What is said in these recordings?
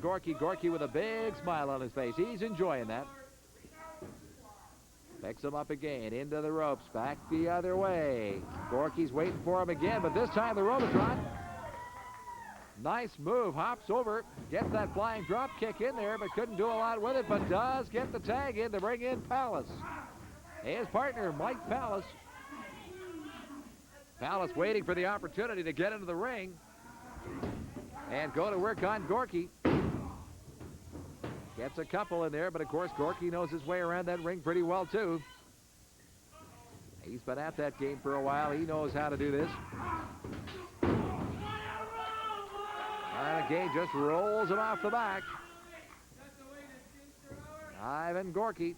Gorky. Gorky with a big smile on his face. He's enjoying that. Picks him up again, into the ropes, back the other way. Gorky's waiting for him again, but this time the Robotron. Nice move, hops over, gets that flying drop kick in there, but couldn't do a lot with it, but does get the tag in to bring in Palace. His partner, Mike Palace. Palace waiting for the opportunity to get into the ring and go to work on Gorky. Gets a couple in there, but of course Gorky knows his way around that ring pretty well too. He's been at that game for a while. He knows how to do this. And again, just rolls him off the back. Ivan Gorky.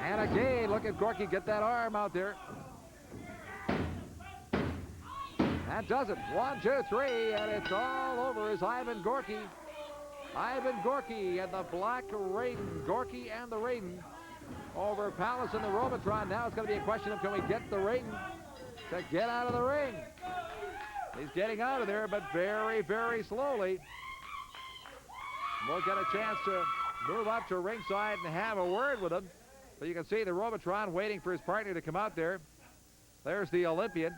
And again, look at Gorky get that arm out there. That does it. 1, 2, 3, and it's all over as Ivan Gorky. Ivan Gorky and the Black Raiden. Gorky and the Raiden over Palace and the Robotron. Now it's going to be a question of, can we get the Raiden to get out of the ring? He's getting out of there, but very, very slowly. We'll get a chance to move up to ringside and have a word with him. But you can see the Robotron waiting for his partner to come out there. There's the Olympian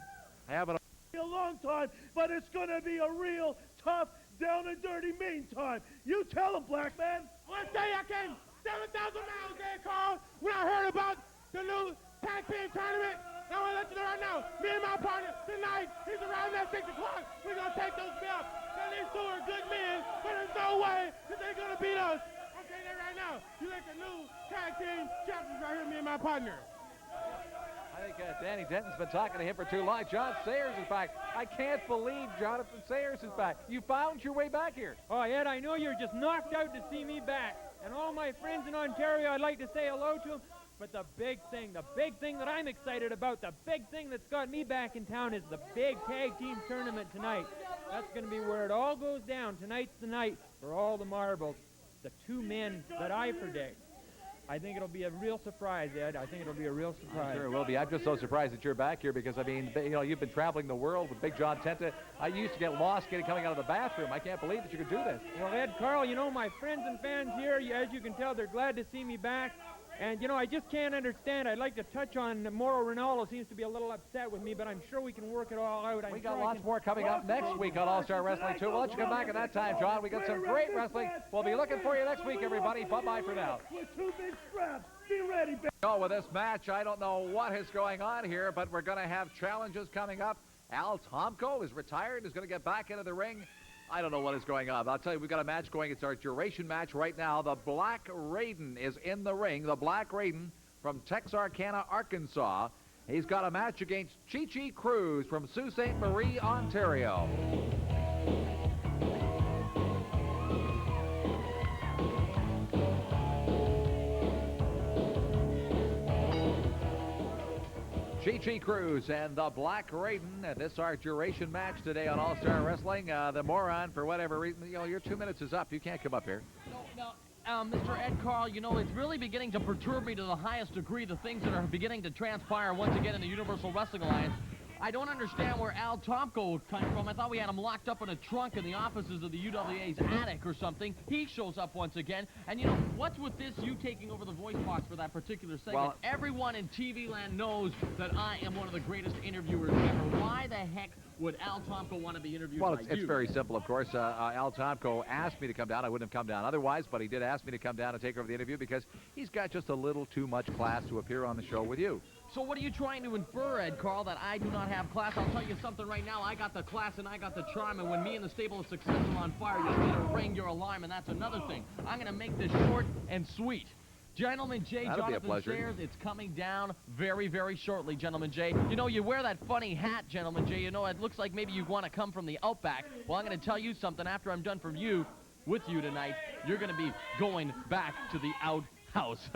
having a long time, but it's going to be a real tough, down and dirty meantime. You tell him, Black Man. One day I came 7,000 miles there, Carl, when I heard about the new tag team tournament. I want to let you know right now, me and my partner tonight, he's around at 6 o'clock. We're going to take those belts. Now, these two are good men, but there's no way that they're going to beat us. I'm saying that right now. You like the new tag team champions right here, me and my partner. I think Danny Denton's been talking to him for too long. John Sayers is back. I can't believe Jonathan Sayers is back. You found your way back here. Oh, Ed, I know you're just knocked out to see me back. And all my friends in Ontario, I'd like to say hello to them. But the big thing that I'm excited about, the big thing that's got me back in town is the big tag team tournament tonight. That's going to be where it all goes down. Tonight's the night for all the marbles. The two men that I predict. I think it'll be a real surprise, Ed. I think it'll be a real surprise. I'm sure it will be. I'm just so surprised that you're back here because, I mean, you know, you've been traveling the world with Big John Tenta. I used to get lost coming out of the bathroom. I can't believe that you could do this. Well, Ed, Carl, you know, my friends and fans here, as you can tell, they're glad to see me back. And, you know, I just can't understand. I'd like to touch on Mauro Ranaldo. Seems to be a little upset with me, but I'm sure we can work it all out. We got lots more coming up next week on All-Star Wrestling, too. We'll let you come back at that time, John. We got some great wrestling. We'll be looking for you next week, everybody. Bye-bye for now. With two big straps. Be ready, baby. Oh, with this match, I don't know what is going on here, but we're going to have challenges coming up. Al Tomko is retired, is going to get back into the ring. I don't know what is going on, but I'll tell you, we've got a match going. It's our duration match right now. The Black Raiden is in the ring. The Black Raiden from Texarkana, Arkansas. He's got a match against Chi-Chi Cruz from Sault Ste. Marie, Ontario. Chi-Chi Cruz and the Black Raiden. This is our duration match today on All-Star Wrestling. The moron, for whatever reason, you know, your 2 minutes is up. You can't come up here. No, Mr. Ed Carl, you know, it's really beginning to perturb me to the highest degree, the things that are beginning to transpire once again in the Universal Wrestling Alliance. I don't understand where Al Tomko came from. I thought we had him locked up in a trunk in the offices of the UWA's attic or something. He shows up once again. And, you know, what's with this, you taking over the voice box for that particular segment? Well, everyone in TV land knows that I am one of the greatest interviewers ever. Why the heck would Al Tomko want to be interviewed by you? It's very simple, of course. Al Tomko asked me to come down. I wouldn't have come down otherwise, but he did ask me to come down and take over the interview because he's got just a little too much class to appear on the show with you. So what are you trying to infer, Ed Carl, that I do not have class? I'll tell you something right now. I got the class and I got the charm, and when me and the stable of success are on fire, you'll need to ring your alarm, and that's another thing. I'm going to make this short and sweet. Gentleman J, Jonathan Sayers, it's coming down very, very shortly, Gentleman J. You know, you wear that funny hat, Gentleman J. You know, it looks like maybe you want to come from the Outback. Well, I'm going to tell you something. After I'm done with you tonight, you're going to be going back to the outhouse.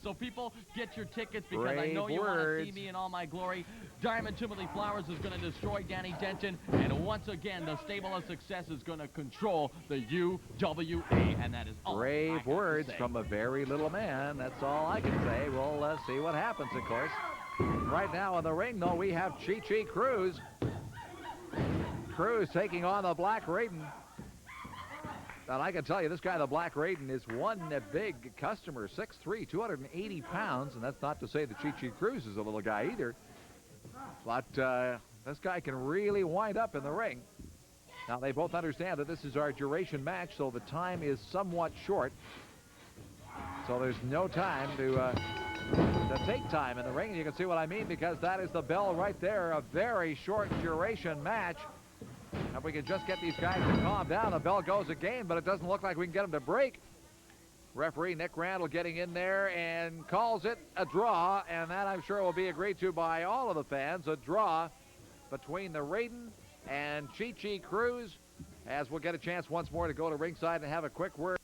So people, get your tickets because I know you want to see me in all my glory. Diamond Timothy Flowers is going to destroy Danny Denton, and once again, the stable of success is going to control the UWA, and that is all brave words from a very little man. That's all I can say. We'll see what happens, of course. Right now in the ring, though, we have Chi-Chi Cruz. Cruz taking on the Black Raiden. And I can tell you, this guy, the Black Raiden, is one big customer, 6'3", 280 pounds. And that's not to say that Chi-Chi Cruz is a little guy either. But this guy can really wind up in the ring. Now, they both understand that this is our duration match, so the time is somewhat short. So there's no time to take time in the ring. And you can see what I mean, because that is the bell right there. A very short duration match. If we can just get these guys to calm down, the bell goes again, but it doesn't look like we can get them to break. Referee Nick Randall getting in there and calls it a draw, and that I'm sure will be agreed to by all of the fans. A draw between the Raiden and Chi-Chi Cruz, as we'll get a chance once more to go to ringside and have a quick word.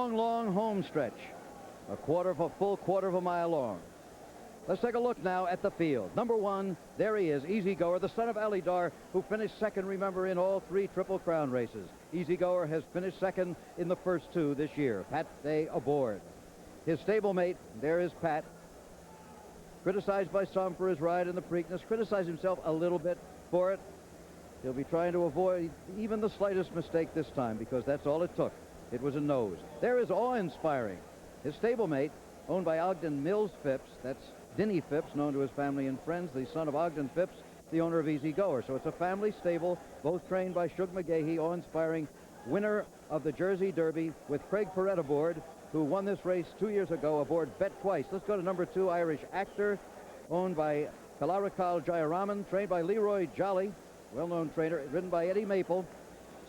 Long home stretch, a full quarter of a mile long. Let's take a look now at the field. Number one, there he is, Easy Goer, the son of Ali Dar, who finished second, remember, in all 3 Triple Crown races. Easy Goer has finished second in the first 2 this year. Pat Day aboard. His stablemate, there is Pat, criticized by some for his ride in the Preakness, criticized himself a little bit for it. He'll be trying to avoid even the slightest mistake this time, because that's all it took. It was a nose. There is Awe-Inspiring. His stablemate, owned by Ogden Mills Phipps, that's Denny Phipps, known to his family and friends, the son of Ogden Phipps, the owner of Easy Goer. So it's a family stable, both trained by Shug McGahee, Awe-Inspiring, winner of the Jersey Derby, with Craig Perrett aboard, who won this race 2 years ago aboard Bet Twice. Let's go to number 2, Irish Actor, owned by Kalarakal Jayaraman, trained by Leroy Jolly, well-known trainer, ridden by Eddie Maple,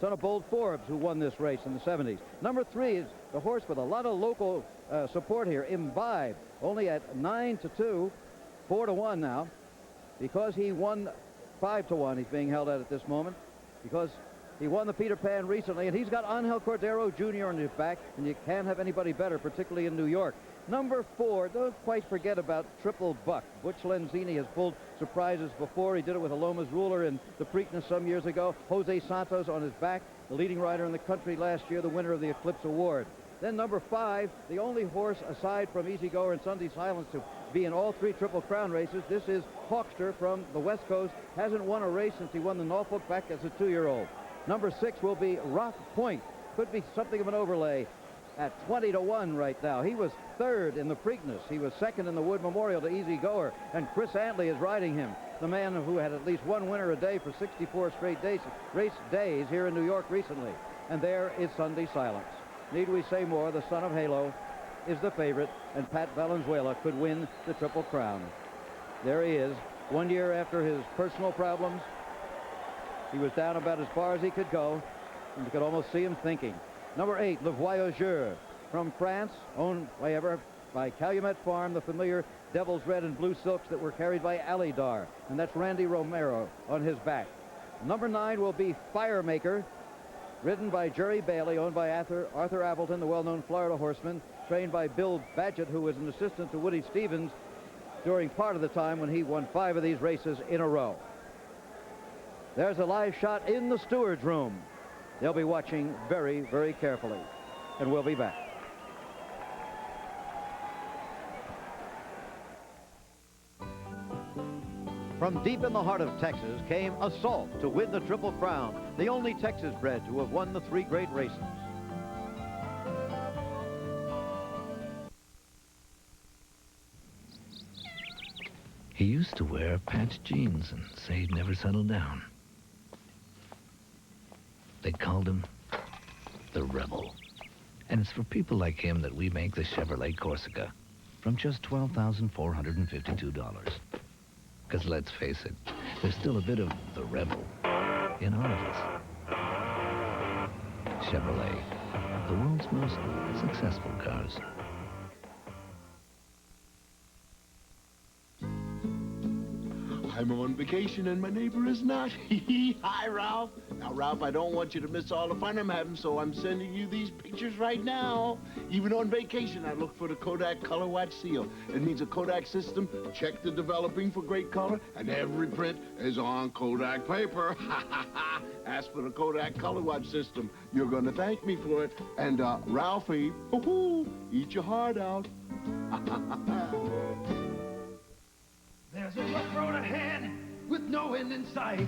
son of Bold Forbes, who won this race in the 70s. Number 3 is the horse with a lot of local support here, Imbibe, only at 9-2, 4-1 now, because he won 5-1. He's being held at this moment, because he won the Peter Pan recently, and he's got Angel Cordero Jr. on his back, and you can't have anybody better, particularly in New York. Number 4, don't quite forget about Triple Buck. Butch Lenzini has pulled surprises before. He did it with a Lomas Ruler in the Preakness some years ago. Jose Santos on his back, the leading rider in the country last year, the winner of the Eclipse Award. Then number 5, the only horse aside from Easy Goer and Sunday Silence to be in all 3 Triple Crown races. This is Hawkster from the West Coast. Hasn't won a race since he won the Norfolk back as a 2-year-old. Number 6 will be Rock Point. Could be something of an overlay at 20-1 right now. He was 3rd in the Preakness. He was 2nd in the Wood Memorial to Easy Goer, and Chris Antley is riding him, the man who had at least 1 winner a day for 64 straight race days here in New York recently. And there is Sunday Silence. Need we say more? The son of Halo is the favorite, and Pat Valenzuela could win the Triple Crown. There he is, 1 year after his personal problems. He was down about as far as he could go, and you could almost see him thinking. Number 8, Le Voyageur, from France, owned by Calumet Farm, the familiar Devil's Red and Blue Silks that were carried by Ali Dar, and that's Randy Romero on his back. Number 9 will be Firemaker, ridden by Jerry Bailey, owned by Arthur Appleton, the well-known Florida horseman, trained by Bill Badgett, who was an assistant to Woody Stevens during part of the time when he won 5 of these races in a row. There's a live shot in the steward's room. They'll be watching very, very carefully, and we'll be back. From deep in the heart of Texas came Assault to win the Triple Crown, the only Texas bred to have won the 3 great races. He used to wear patched jeans and say he'd never settle down. They called him the Rebel. And it's for people like him that we make the Chevrolet Corsica from just $12,452. Because let's face it, there's still a bit of the Rebel in all of us. Chevrolet, the world's most successful cars. I'm on vacation and my neighbor is not. Hi, Ralph. Now, Ralph, I don't want you to miss all the fun I'm having, so I'm sending you these pictures right now. Even on vacation, I look for the Kodak Color Watch seal. It means a Kodak system checked the developing for great color, and every print is on Kodak paper. Ask for the Kodak Color Watch system. You're going to thank me for it. And, Ralphie, eat your heart out. There's a rough road ahead with no end in sight.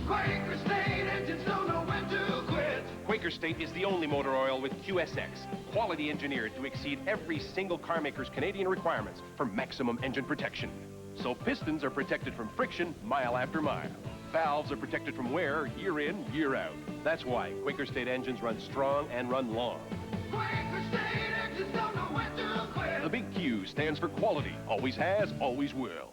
Quaker State engines don't know when to quit. Quaker State is the only motor oil with QSX, quality engineered to exceed every single car maker's Canadian requirements for maximum engine protection. So pistons are protected from friction mile after mile. Valves are protected from wear year in, year out. That's why Quaker State engines run strong and run long. Quaker State engines don't know when to quit. The big Q stands for quality. Always has, always will.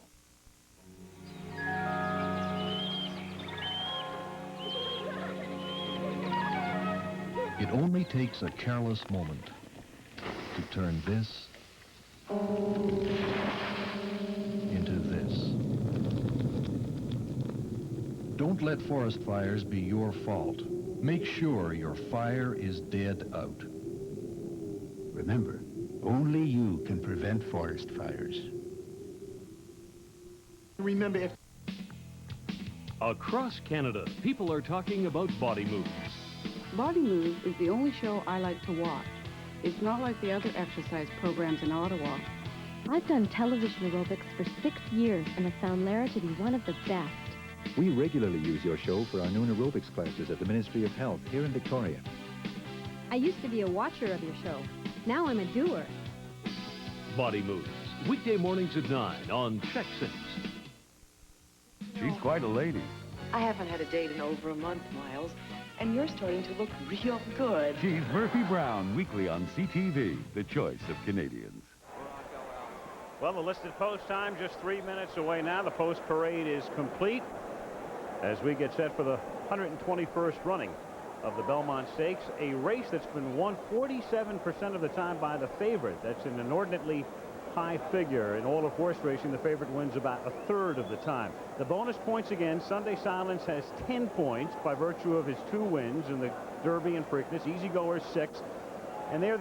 It only takes a careless moment to turn this into this. Don't let forest fires be your fault. Make sure your fire is dead out. Remember, only you can prevent forest fires. Remember, if across Canada, people are talking about Body Moves. Body Moves is the only show I like to watch. It's not like the other exercise programs in Ottawa. I've done television aerobics for 6 years and have found Lara to be one of the best. We regularly use your show for our noon aerobics classes at the Ministry of Health here in Victoria. I used to be a watcher of your show. Now I'm a doer. Body Moves, weekday mornings at 9 on Texans. She's quite a lady. I haven't had a date in over a month, Miles, and you're starting to look real good. She's Murphy Brown, weekly on CTV, the choice of Canadians. Well, the listed post time just 3 minutes away now. The post parade is complete as we get set for the 121st running of the Belmont Stakes, a race that's been won 47% of the time by the favorite. That's an inordinately high figure. In all of horse racing, the favorite wins about a third of the time. The bonus points again, Sunday Silence has 10 points by virtue of his 2 wins in the Derby and Preakness. Easy Goers 6, and they're